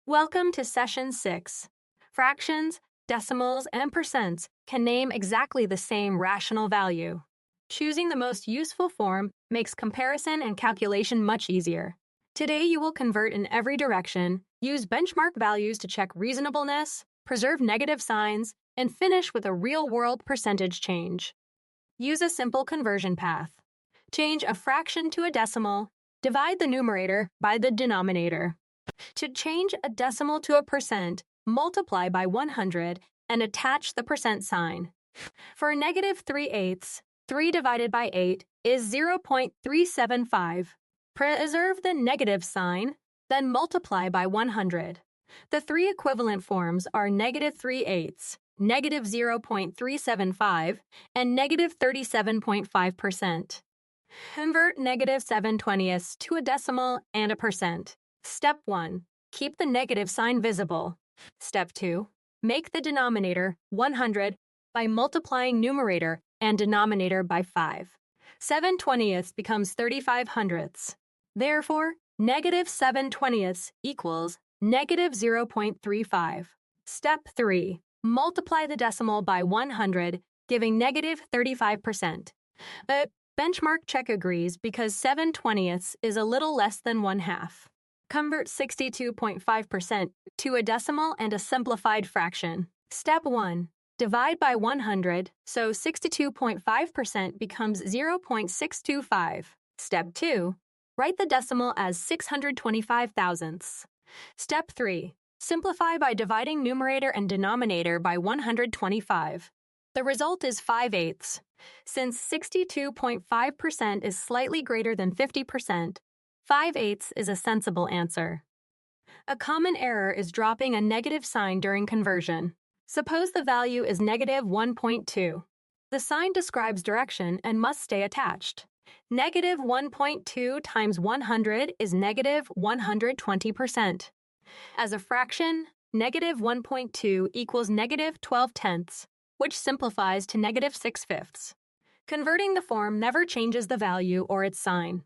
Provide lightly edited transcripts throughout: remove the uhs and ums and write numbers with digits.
Welcome to Session 6. Fractions, decimals, and percents can name exactly the same rational value. Choosing the most useful form makes comparison and calculation much easier. Today you will convert in every direction, use benchmark values to check reasonableness, preserve negative signs, and finish with a real-world percentage change. Use a simple conversion path. Change a fraction to a decimal, divide the numerator by the denominator. To change a decimal to a percent, multiply by 100 and attach the percent sign. For -3/8, 3 divided by 8 is 0.375. Preserve the negative sign, then multiply by 100. The three equivalent forms are -3/8, -0.375, and -37.5%. Convert -7/20 to a decimal and a percent. Step 1. Keep the negative sign visible. Step 2. Make the denominator 100 by multiplying numerator and denominator by 5. 7/20 becomes 35 hundredths. Therefore, -7/20 equals -0.35. Step 3. Multiply the decimal by 100, giving -35%. But benchmark check agrees because 7/20 is a little less than 1/2. Convert 62.5% to a decimal and a simplified fraction. Step 1. Divide by 100, so 62.5% becomes 0.625. Step 2. Write the decimal as 625 thousandths. Step 3. Simplify by dividing numerator and denominator by 125. The result is 5/8. Since 62.5% is slightly greater than 50%, 5/8 is a sensible answer. A common error is dropping a negative sign during conversion. Suppose the value is -1.2. The sign describes direction and must stay attached. -1.2 times 100 is -120%. As a fraction, -1.2 equals -12/10, which simplifies to -6/5. Converting the form never changes the value or its sign.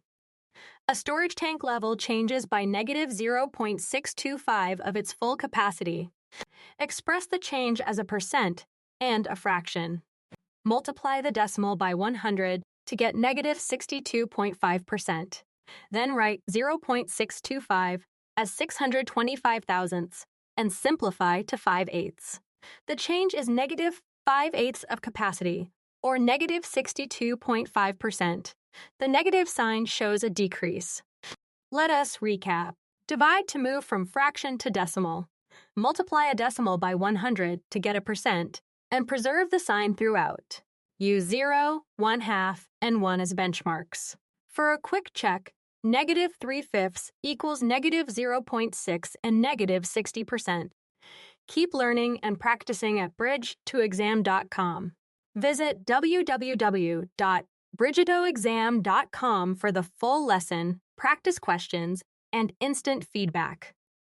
A storage tank level changes by -0.625 of its full capacity. Express the change as a percent and a fraction. Multiply the decimal by 100 to get -62.5%. Then write 0.625 as 625 thousandths and simplify to 5/8. The change is -5/8 of capacity, or -62.5%. The negative sign shows a decrease. Let us recap. Divide to move from fraction to decimal. Multiply a decimal by 100 to get a percent, and preserve the sign throughout. Use 0, 1/2, and 1 as benchmarks. For a quick check, -3/5 equals -0.6 and -60%. Keep learning and practicing at bridge2exam.com. Visit www.bridgetoexam.com for the full lesson, practice questions, and instant feedback.